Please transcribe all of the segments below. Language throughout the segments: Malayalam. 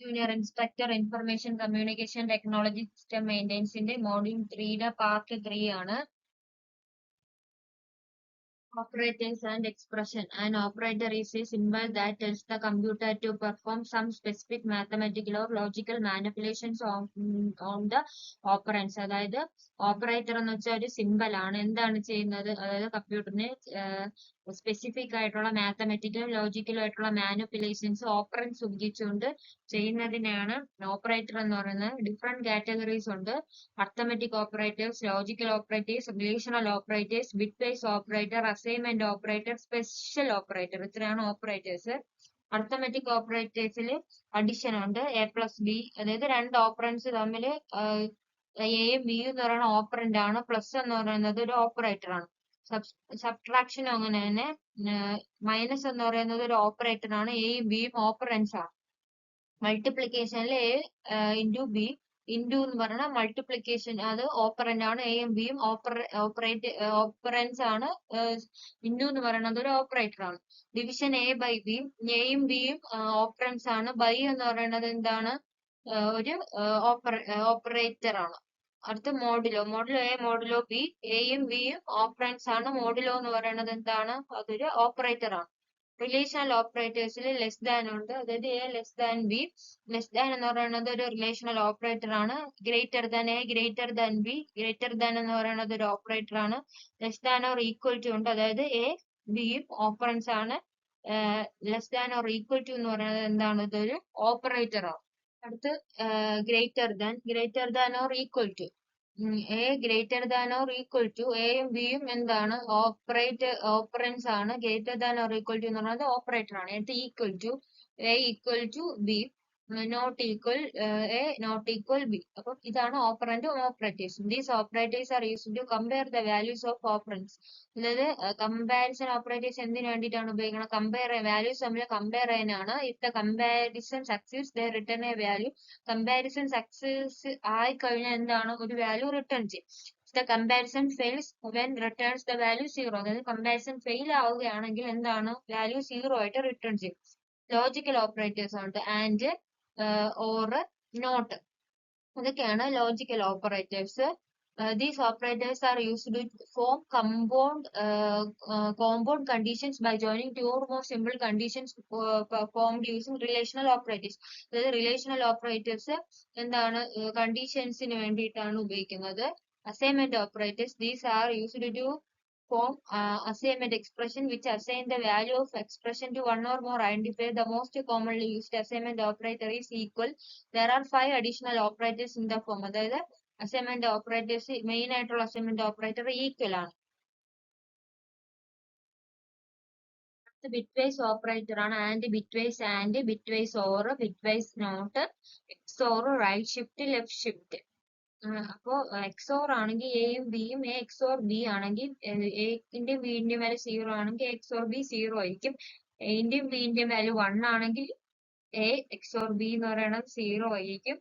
Junior Inspector Information Communication Technology System Maintenance in the Module 3 Part 3 ആണ്. Operators and expression. An operator is a symbol that tells the computer to perform some specific mathematical or logical manipulations on the operands. അതായത് ഓപ്പറേറ്റർ എന്ന് വെച്ചാൽ ഒരു സിമ്പൽ ആണ്. എന്താണ് ചെയ്യുന്നത്? അതായത് കമ്പ്യൂട്ടറിന് സ്പെസിഫിക് ആയിട്ടുള്ള മാത്തമെറ്റിക്കലും ലോജിക്കലും ആയിട്ടുള്ള മാനിപ്പുലേഷൻസ് ഓപ്പറൻസ് ഉപയോഗിച്ചുകൊണ്ട് ചെയ്യുന്നതിനാണ് ഓപ്പറേറ്റർ എന്ന് പറയുന്നത്. ഡിഫറെന്റ് കാറ്റഗറീസ് ഉണ്ട്. Arithmetic operators, logical operators, relational operators, bitwise operator, assignment operator, special operator. ഇത്രയാണ് ഓപ്പറേറ്റേഴ്സ്. അർത്ഥമെറ്റിക് ഓപ്പറേറ്റേഴ്സിൽ അഡിഷൻ ഉണ്ട്, എ പ്ലസ് ബി. അതായത് രണ്ട് ഓപ്പറൻസ് തമ്മിൽ എയും ബിയും എന്ന് പറയുന്ന ഓപ്പറന്റ് ആണ്. പ്ലസ് എന്ന് പറയുന്നത് ഒരു ഓപ്പറേറ്റർ ആണ്. സബ്ട്രാക്ഷൻ അങ്ങനെ തന്നെ. മൈനസ് എന്ന് പറയുന്നത് ഒരു ഓപ്പറേറ്റർ ആണ്. എയും ബിയും ഓപ്പറൻസ് ആണ്. മൾട്ടിപ്ലിക്കേഷനിൽ എ ഇൻറ്റു ബി ഇൻറ്റു എന്ന് പറഞ്ഞ മൾട്ടിപ്ലിക്കേഷൻ അത് ഓപ്പറന്റ് ആണ്. എയും ബിയും ഓപ്പറൻസ് ആണ്. ഇൻറ്റു എന്ന് പറയുന്നത് ഒരു ഓപ്പറേറ്റർ ആണ്. ഡിവിഷൻ എ ബൈ ബി, എയും ബിയും ഓപ്പറൻസ് ആണ്. ബൈ എന്ന് പറയുന്നത് എന്താണ്? ഒരു ഓപ്പറേറ്റർ ആണ്. അടുത്ത modulo. Modulo A modulo B, എയും ബിയും ഓപ്പറൻസ് ആണ്. മോഡുലോ എന്ന് പറയുന്നത് എന്താണ്? അതൊരു ഓപ്പറേറ്റർ ആണ്. റിലേഷണൽ ഓപ്പറേറ്റേഴ്സിൽ ലെസ് ദാൻ ഉണ്ട്. അതായത് A less than B. Less than എന്ന് പറയുന്നത് ഒരു റിലേഷണൽ ഓപ്പറേറ്റർ ആണ്. Greater than A, greater than B. Greater than എന്ന് പറയുന്നത് ഒരു ഓപ്പറേറ്റർ ആണ്. Less than or equal to ഉണ്ട്. അതായത് എ ബിയും ഓപ്പറൻസ് ആണ്. Less than or equal to എന്ന് പറയുന്നത് എന്താണ്? ഇതൊരു ഓപ്പറേറ്റർ ആണ്. അടുത്ത് greater than or equal to. A greater than or equal to. എയും ബിയും എന്താണ്? ഓപ്പറൻസ് ആണ്. Greater than or equal to എന്ന് പറയുന്നത് ഓപ്പറേറ്റർ ആണ്. അടുത്ത് equal to. A equal to B, not equal A, not equal B. അപ്പൊ ഇതാണ് ഓപ്പറന്റും ഓപ്പറേറ്റേഴ്സും. These operators are used to compare the values of operands. അതായത് കമ്പാരിസൺ ഓപ്പറേറ്റേഴ്സ് എന്തിനു വേണ്ടിയിട്ടാണ് ഉപയോഗിക്കുന്നത്? കമ്പയർ വാല്യൂസ് തമ്മിൽ കമ്പയർ ചെയ്യാനാണ്. If the comparison succeeds they return a value. Comparison success ആയി കഴിഞ്ഞാൽ എന്താണ്? ഒരു വാല്യൂ റിട്ടേൺ ചെയ്യും. The comparison fails when returns the value zero. അതായത് കമ്പാരിസൺ ഫെയിൽ ആവുകയാണെങ്കിൽ എന്താണ്? വാല്യൂ സീറോ ആയിട്ട് റിട്ടേൺ ചെയ്യും. ലോജിക്കൽ ഓപ്പറേറ്റേഴ്സ് ഉണ്ട്, ആൻഡ്, ഓർ, നോട്ട്. ഇതൊക്കെയാണ് logical operators. These operators are used to form compound conditions by joining two or more simple conditions performed using relational operators. അതായത് റിലേഷണൽ ഓപ്പറേറ്റേഴ്സ് എന്താണ്? കണ്ടീഷൻസിന് വേണ്ടിയിട്ടാണ് ഉപയോഗിക്കുന്നത്. Assignment operators, these are used to form assignment expression which assign the value of expression to one or more identifier. The most commonly used assignment operator is equal. There are 5 additional operators in the form. അതായത് അസൈൻമെന്റ് ഓപ്പറേറ്റേഴ്സ് മെയിൻ ആയിട്ടുള്ള അസൈൻമെന്റ് ഓപ്പറേറ്റർ ഈക്വൽ ആണ്. ബിറ്റ്വൈസ് ഓപ്പറേറ്റർ ആണ്. And bitwise and, bitwise or, bitwise not, XOR, right shift, left shift. അപ്പോ എക്സോർ ആണെങ്കിൽ എയും ബിയും, എ എക്സോർ ബി ആണെങ്കിൽ എന്റെയും ബിന്റെയും വാല്യൂ സീറോ ആണെങ്കിൽ എക്സോർ ബി സീറോ ആയിരിക്കും. എന്റെയും ബിന്റെയും വാല്യൂ 1 ആണെങ്കിൽ എ എക്സോർ ബി എന്ന് പറയുന്നത് സീറോ ആയിരിക്കും.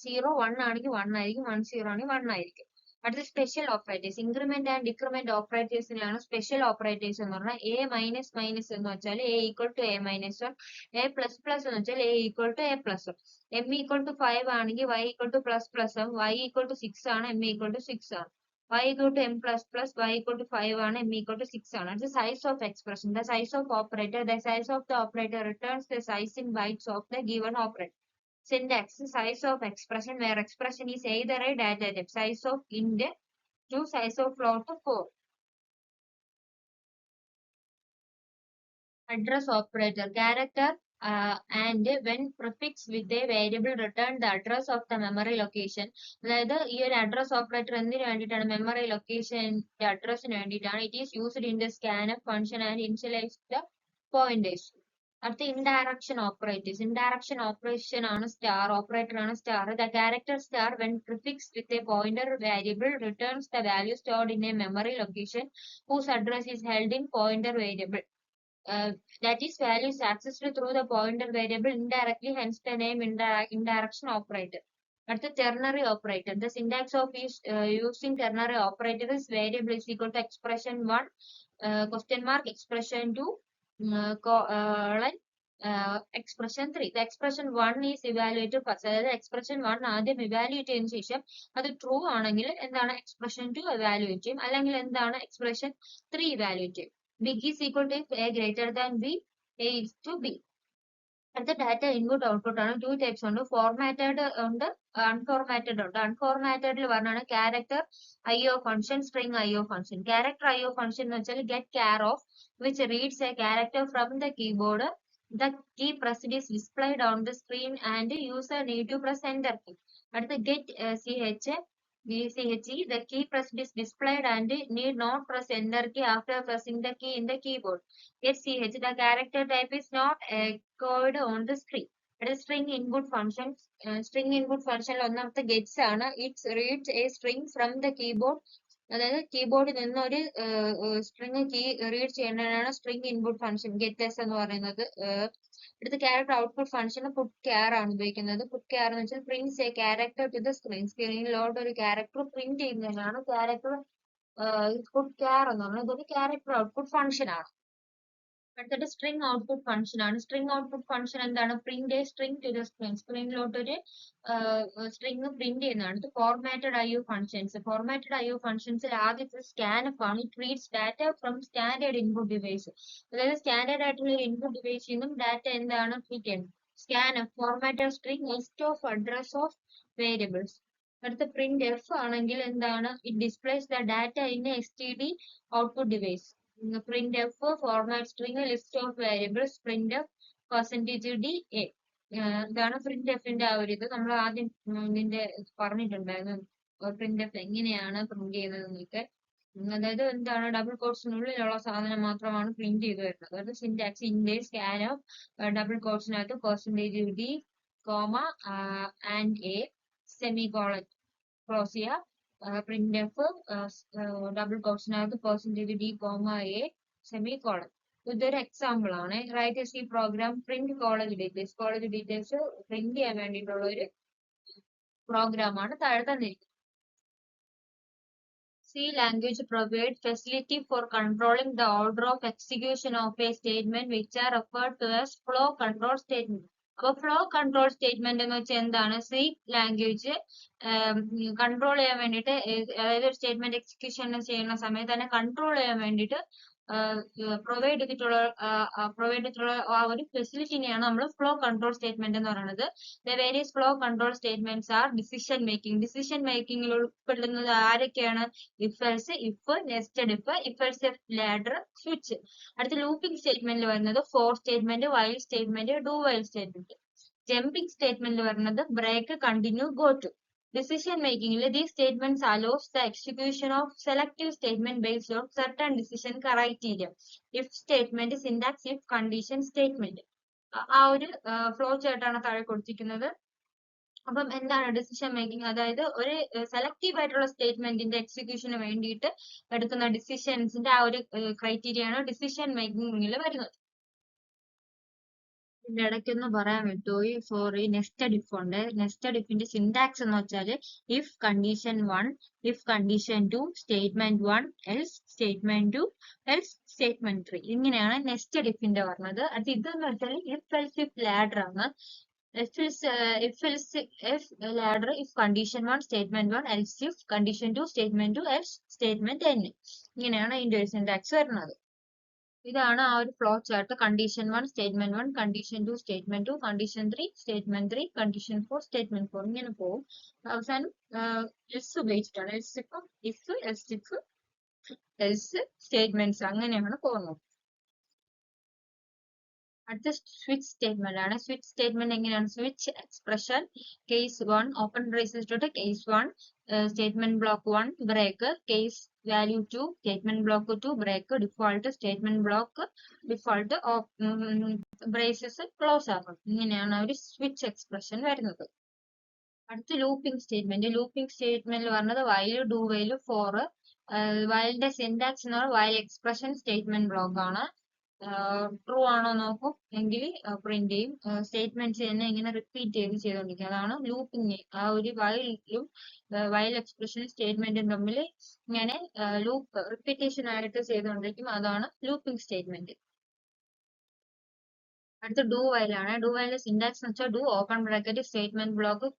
0 1 ആണെങ്കിൽ 1 ആയിരിക്കും, 1 0 ആണെങ്കിൽ 1 ആയിരിക്കും. അടുത്ത special operators. Increment and decrement ഓപ്പറേറ്റേഴ്സിനാണ് സ്പെഷ്യൽ ഓപ്പറേറ്റേഴ്സ് എന്ന് പറഞ്ഞാൽ. എ മൈനസ് മൈനസ് എന്ന് വെച്ചാൽ A equal to A minus 1. A plus plus എന്ന് വെച്ചാൽ A equal to A plus 1. M equal to 5 ആണെങ്കിൽ Y equal to plus plus ആവും. വൈ ഈക്വൽ ടു 6 ആണ്, എം ഈക്വൽ ടു 6 ആണ്. y equal to m plus plus, y equal to 5 ആണ്, m equal to 6 ആണ്. The size of expression. The size of operator. The size of the operator returns the size in bytes of the given operator. Syntax. Size of expression where expression is either a data type. Size of int to size of float to 4. Address operator. Character and when prefixed with a variable return the address of the memory location. അതായത് ഈ ഒരു അഡ്രസ് ഓപ്പറേറ്റർ എന്തിനു വേണ്ടിയിട്ടാണ്? മെമ്മറി ലൊക്കേഷന്റെ അഡ്രസ്സിന് വേണ്ടിയിട്ടാണ്. It is used in the scanf function and initialise the pointers. അടുത്ത ഇൻഡയറക്ഷൻ ഓപ്പറേറ്റേഴ്സ്. ഇൻഡയറക്ഷൻ ഓപ്പറേഷൻ ആണ് സ്റ്റാർ ഓപ്പറേറ്റർ ആണ് star. The character star when prefixed with a pointer variable returns the value stored in a memory location whose address is held in pointer variable. That is value is accessed through the pointer variable indirectly, hence the name indirection operator. At the ternary operator, the syntax of using ternary operator is variable is equal to expression 1 question mark expression 2 colon expression 3. The expression 1 is evaluated first. അതായത് എക്സ്പ്രഷൻ 1 ആദ്യം ഇവാലുവേറ്റ് ചെയ്തതിനു ശേഷം അത് ട്രൂ ആണെങ്കിൽ എന്താണ് എക്സ്പ്രഷൻ 2 evaluate ചെയ്യും, അല്ലെങ്കിൽ എന്താണ് എക്സ്പ്രഷൻ 3 evaluate ചെയ്യും. Big is equal to a greater than b, a is to b. അടുത്ത ഡാറ്റ ഇൻപുട്ട് ഔട്ട്പുട്ട് ആണ്. ടു ടൈപ്സ് ഉണ്ട്, ഫോർമാറ്റഡ് ഉണ്ട്, അൺഫോർമാറ്റഡ് ഉണ്ട്. അൺഫോർമാറ്റഡിൽ പറഞ്ഞാണ് character IO function, string IO function. Character IO function എന്ന് വെച്ചാൽ get care of which reads A character from the keyboard. The key pressed is displayed on the screen and user need to press enter key. അടുത്ത get CHE, the key pressed is displayed and need not press enter key after pressing the key in the keyboard. Get CH, the character type is not echoed on the screen. It is string input function. String input function ഒന്നാമത്തെ gets ആണ്. It reads a string from the keyboard. അതായത് കീബോർഡിൽ നിന്ന് ഒരു സ്ട്രിങ് കീ റീഡ് ചെയ്യേണ്ടതാണ് സ്ട്രിംഗ് ഇൻപുട്ട് ഫംഗ്ഷൻ ഗെറ്റസ് എന്ന് പറയുന്നത്. അടുത്ത character output function putchar ആണ് ഉപയോഗിക്കുന്നത്. പുട്ട് കെയർ എന്ന് വെച്ചാൽ prints a character to the screen. സ്ക്രീനിലോട്ട് ഒരു ക്യാരക്ടർ പ്രിന്റ് ചെയ്യുന്നതിനാണ് ക്യാരക്ടർ പുട്ട് കെയർ എന്ന് പറയുന്നത്. ഇതൊരു ക്യാരക്ടർ ഔട്ട്പുട്ട് ഫംഗ്ഷൻ ആണ്. അടുത്തത് സ്ട്രിംഗ് ഔട്ട്പുട്ട് ഫംഗ്ഷൻ ആണ്. സ്ട്രിംഗ് ഔട്ട്പുട്ട് ഫംഗ്ഷൻ എന്താണ്? Print a string to the screen. സ്ക്രീനിലോട്ട് ഒരു സ്ട്രിംഗ് പ്രിന്റ് ചെയ്യുന്നതാണ്. ഇത് formatted IO functions. Formatted IO ഫംഗ്ഷൻസിൽ ആദ്യത്തെ സ്കാൻഎഫ് ആണ്. It reads data from standard input device. അതായത് സ്റ്റാൻഡേർഡ് ആയിട്ടുള്ള ഒരു ഇൻപുട്ട് ഡിവൈസിൽ നിന്നും ഡാറ്റ എന്താണ് കിട്ടുന്നത്? Scanf formatted string list of address of variables. അടുത്ത പ്രിന്റ് എഫ് ആണെങ്കിൽ എന്താണ്? It displays the data in STD output device. printf format string list of variables printf %d a. ഇതാണ് printfന്റെ ആ ഒരു ഇത്. നമ്മൾ ആദ്യം ഇതിന്റെ പറഞ്ഞിട്ടുണ്ടായിരുന്നു printf എങ്ങനെയാണ് പ്രിന്റ് ചെയ്യുന്നതെന്നൊക്കെ. അതായത് എന്താണ് ഡബിൾ കോട്സിനുള്ളിലുള്ള സാധനം മാത്രമാണ് പ്രിന്റ് ചെയ്ത് വരുന്നത്. അതായത് സിന്റാക്സ് ഇൻഡേ സ്കാൻ ഓഫ് ഡബിൾ കോട്സിനകത്ത് %d, and a, semicolon close ചെയ്യുക. printf ഡബിൾ കോട്സിനകത്ത് %d, a, സെമി കോളൻ. ഇതൊരു എക്സാമ്പിൾ ആണ്. Write C program print college details. College details print ചെയ്യാൻ വേണ്ടിയിട്ടുള്ള ഒരു പ്രോഗ്രാം ആണ് താഴെ തന്നിരിക്കുന്നത്. C language provides facility for controlling the order of execution of a statement which are referred to as flow control statement. അപ്പോൾ ഫ്ലോ കൺട്രോൾ സ്റ്റേറ്റ്മെന്റ് എന്ന് വെച്ചാൽ എന്താണ്? സി ലാംഗ്വേജ് കൺട്രോൾ ചെയ്യാൻ വേണ്ടിയിട്ട്, അതായത് ഒരു സ്റ്റേറ്റ്മെന്റ് എക്സിക്യൂഷൻ ചെയ്യുന്ന സമയത്ത് തന്നെ കൺട്രോൾ ചെയ്യാൻ വേണ്ടിയിട്ട് പ്രൊവൈഡ് ചെയ്തിട്ടുള്ള ആ ഒരു ഫെസിലിറ്റിനെയാണ് നമ്മൾ ഫ്ലോ കൺട്രോൾ സ്റ്റേറ്റ്മെന്റ് എന്ന് പറയുന്നത്. The various flow control statements are decision making. Decision മേക്കിംഗിൽ ഉൾപ്പെടുന്നത് ആരൊക്കെയാണ്? If else, if, nested if, if else if, ladder, switch. അടുത്ത ലൂപ്പിംഗ് സ്റ്റേറ്റ്മെന്റിൽ വരുന്നത് for statement, while statement, do while statement. Jumping സ്റ്റേറ്റ്മെന്റിൽ വരുന്നത് break, continue, go to. Decision making, these statements allows the execution of selective statement based on certain decision criteria. If statement, syntax, if condition statement. ആ ഒരു ഫ്ലോ ചാർട്ടാണ് താഴെ കൊടുത്തിരിക്കുന്നത്. അപ്പം എന്താണ് ഡിസിഷൻ മേക്കിംഗ്? അതായത് ഒരു സെലക്റ്റീവ് ആയിട്ടുള്ള സ്റ്റേറ്റ്മെന്റിന്റെ എക്സിക്യൂഷന് വേണ്ടിയിട്ട് എടുക്കുന്ന ഡിസിഷൻസിന്റെ ആ ഒരു ക്രൈറ്റീരിയ ആണ് ഡിസിഷൻ മേക്കിംഗിൽ വരുന്നത്. ഇതിന്റെ ഇടയ്ക്കൊന്ന് പറയാൻ വിട്ടുപോയി, സോറി. നെസ്റ്റഡ് ഇഫ് ഉണ്ട്. നെസ്റ്റഡ് ഇഫിന്റെ സിന്റാക്സ് എന്ന് വെച്ചാൽ if condition 1, if condition 2, statement 1, else statement 2, else statement 3. ഇങ്ങനെയാണ് നെസ്റ്റഡ് ഇഫിന്റെ പറഞ്ഞത്. അത് ഇതെന്ന് വെച്ചാൽ ഇഫ് എൽസ് ഇഫ് ലാഡർ ആണ്. if ladder, if condition 1, statement 1, else if condition 2, statement 2, else statement n. ഇങ്ങനെയാണ് ഇതിന്റെ ഒരു സിന്റാക്സ് വരുന്നത്. ഇതാണ് ആ ഒരു flow chart. Condition 1, statement 1, condition 2, statement 2, condition 3, statement 3, condition 4, statement 4. ഇങ്ങനെ പോകും. അവസാനം എൽസ് ഉപയോഗിച്ചിട്ടാണ്. എൽസ് ഇപ്പം if, else if, else statements അങ്ങനെയാണ് പോകുന്നത്. അടുത്ത സ്വിച്ച് സ്റ്റേറ്റ്മെന്റ് ആണ്. സ്വിച്ച് സ്റ്റേറ്റ്മെന്റ് എങ്ങനെയാണ്? Switch expression case 1 open braces തൊട്ട് case 1 statement block 1 break, case value 2 statement block 2 break, default statement block default braces close ആക്കും. ഇങ്ങനെയാണ് ഒരു സ്വിച്ച് എക്സ്പ്രഷൻ വരുന്നത്. അടുത്ത ലൂപ്പിംഗ് സ്റ്റേറ്റ്മെന്റ്. ലൂപ്പിംഗ് സ്റ്റേറ്റ്മെന്റ് പറഞ്ഞത് വൈൽ, ഡു വൈൽ, ഫോർ. വൈലിന്റെ സിന്റാക്സ് എന്ന് പറഞ്ഞാൽ വൈൽ എക്സ്പ്രഷൻ സ്റ്റേറ്റ്മെന്റ് ബ്ലോക്ക് ആണ്. ട്രൂ ആണോ നോക്കും, എങ്കിൽ പ്രിന്റ് ചെയ്യും. സ്റ്റേറ്റ്മെന്റ്സ് തന്നെ ഇങ്ങനെ റിപ്പീറ്റ് ചെയ്തുകൊണ്ടിരിക്കും. അതാണ് ലൂപ്പിംഗ്. ആ ഒരു വൈലും വൈൽ എക്സ്പ്രഷൻ സ്റ്റേറ്റ്മെന്റും തമ്മിൽ ഇങ്ങനെ ലൂപ്പ് റിപ്പീറ്റേഷൻ ആയിട്ട് ചെയ്തുകൊണ്ടിരിക്കും. അതാണ് ലൂപ്പിംഗ് സ്റ്റേറ്റ്മെന്റ്. അടുത്ത ഡു വൈൽ ആണ്. ഡു വൈലിന്റെ സിന്റാക്സ് എന്ന് വെച്ചാൽ do open bracket statement block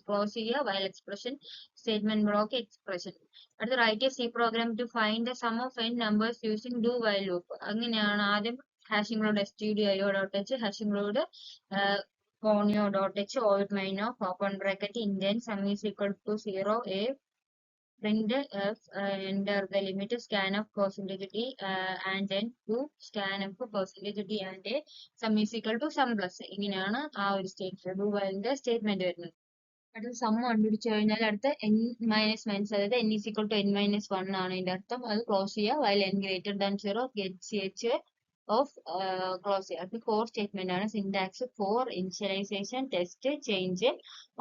close ചെയ്യുക, while expression statement block expression. അടുത്ത write a C program to find the sum of n numbers using do while loop. അങ്ങനെയാണ് ആദ്യം hashing stdio dot H hashing conio dot h old main of open bracket indent sum is equal to 0 a print f enter the limit scan of percentage d and then to scan of percentage d and a sum is equal to sum plus. ഇങ്ങനെയാണ് ആ ഒരു സ്റ്റേറ്റ്മെന്റ് ഡു വൈലിന്റെ സ്റ്റേറ്റ്മെന്റ് വരുന്നത്. അടുത്ത സം കണ്ടുപിടിച്ചു കഴിഞ്ഞാൽ അടുത്ത n മൈനസ് മൈനസ്, അതായത് n is equal to n minus 1 ആണ് ഇതിന്റെ അർത്ഥം. അത് ക്ലോസ് ചെയ്യുക, while n greater than 0 get ch of close ചെയ്യുക. അത് ഫോർ സ്റ്റേറ്റ്മെന്റ് ആണ്. Syntax for initialisation test change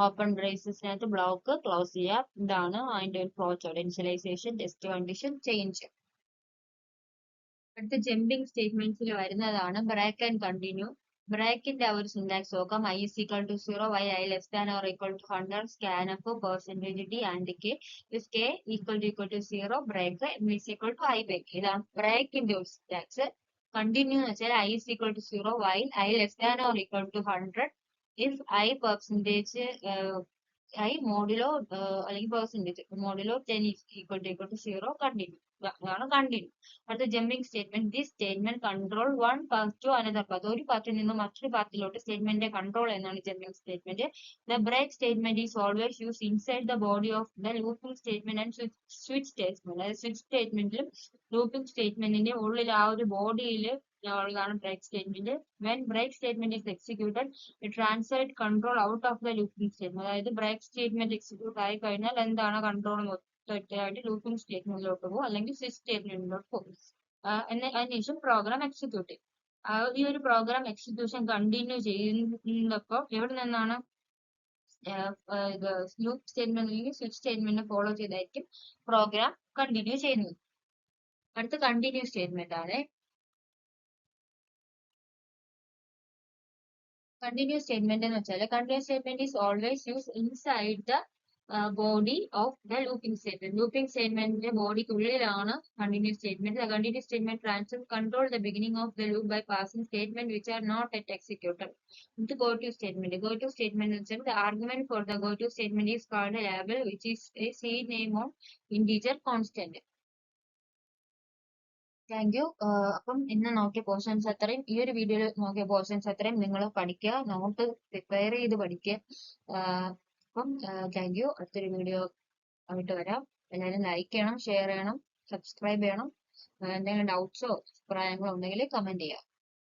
open ബ്രേസസിനകത്ത് ബ്ലോക്ക് ക്ലോസ് ചെയ്യുക. ഇതാണ് അതിന്റെ ഒരു flow chart. Initialisation test condition change. അടുത്ത ജമ്പിങ് സ്റ്റേറ്റ്മെന്റ്സിൽ വരുന്നതാണ് ബ്രേക്ക് ആൻഡ് കണ്ടിന്യൂ. ബ്രേക്കിന്റെ ഒരു സിന്റാക്സ് നോക്കാം. I is equal to 0 while I less than or equal to 100 scan up percentage d and k is k equal to 0 break m is equal to I break. ഇതാണ് ബ്രേക്കിന്റെ ഒരു സിന്റാക്സ്. കണ്ടിന്യൂ എന്ന് വെച്ചാൽ I is equal to 0 while I less than or equal to 100 if I percentage I modulo അല്ലെങ്കിൽ percentage modulo 10 is equal to 0 continue. അതാണ് കണ്ടിന്യൂ. അടുത്ത jumping statement. This statement control one path to another path. ഒരു പാത്തിൽ നിന്ന് മറ്റൊരു പാത്തിലോട്ട് സ്റ്റേറ്റ്മെന്റ് കൺട്രോൾ എന്നാണ് jumping statement. The break statement is always use inside the body of the looping statement and switch statement. അതായത് സ്വിച്ച് സ്റ്റേറ്റ്മെന്റിലും ലൂപ്പിംഗ് സ്റ്റേറ്റ്മെന്റിന്റെ ഉള്ളിൽ ആ ഒരു ബോഡിയിൽ ഉള്ളതാണ് break statement. When break statement is executed it transfer control out of the looping statement. അതായത് ബ്രേക്ക് സ്റ്റേറ്റ്മെന്റ് എക്സിക്യൂട്ട് ആയി കഴിഞ്ഞാൽ എന്താണ് കൺട്രോൾ ആയിട്ട് ലൂപ്പിംഗ് സ്റ്റേറ്റ്മെന്റിലോട്ട് പോകും അല്ലെങ്കിൽ സ്വിച്ച് സ്റ്റേറ്റ്മെന്റിലോട്ട് പോകും. അതിനുശേഷം പ്രോഗ്രാം എക്സിക്യൂട്ട് ചെയ്യും. ഈ ഒരു പ്രോഗ്രാം എക്സിക്യൂഷൻ കണ്ടിന്യൂ ചെയ്യുന്നപ്പോൾ എവിടെ നിന്നാണ് ലൂപ്പ് സ്റ്റേറ്റ്മെന്റ് അല്ലെങ്കിൽ സ്വിച്ച് സ്റ്റേറ്റ്മെന്റ് ഫോളോ ചെയ്തായിരിക്കും പ്രോഗ്രാം കണ്ടിന്യൂ ചെയ്യുന്നത്. അടുത്ത കണ്ടിന്യൂ സ്റ്റേറ്റ്മെന്റ് ആണ്. കണ്ടിന്യൂ സ്റ്റേറ്റ്മെന്റ് എന്ന് വെച്ചാൽ continue statement is always use inside the body of the looping statement. ലൂപ്പിംഗ് സ്റ്റേറ്റ്മെന്റിന്റെ ബോഡിക്കുള്ളിലാണ് continue statement. The continue statement transfer control the beginning of the loop by passing statement which are not at executed. ഇത് go to statement. Go to statement എന്ന് വെച്ചാൽ the argument for the go to statement is called A label which is A C name on integer constant. Thank you. അപ്പം ഇന്ന് നോക്കിയ പോർഷൻസ് അത്രയും, ഈ ഒരു വീഡിയോയിൽ നോക്കിയ പോർഷൻസ് അത്രയും നിങ്ങൾ പഠിക്കുക, നോട്ട് പ്രിപ്പയർ ചെയ്ത് പഠിക്കുക. അപ്പം താങ്ക് യു. അടുത്തൊരു വീഡിയോ ആയിട്ട് വരാം. എല്ലാവരും ലൈക്ക് ചെയ്യണം, ഷെയർ ചെയ്യണം, സബ്സ്ക്രൈബ് ചെയ്യണം. എന്തെങ്കിലും ഡൗട്ട്സോ അഭിപ്രായങ്ങളോ ഉണ്ടെങ്കിൽ കമന്റ് ചെയ്യാം.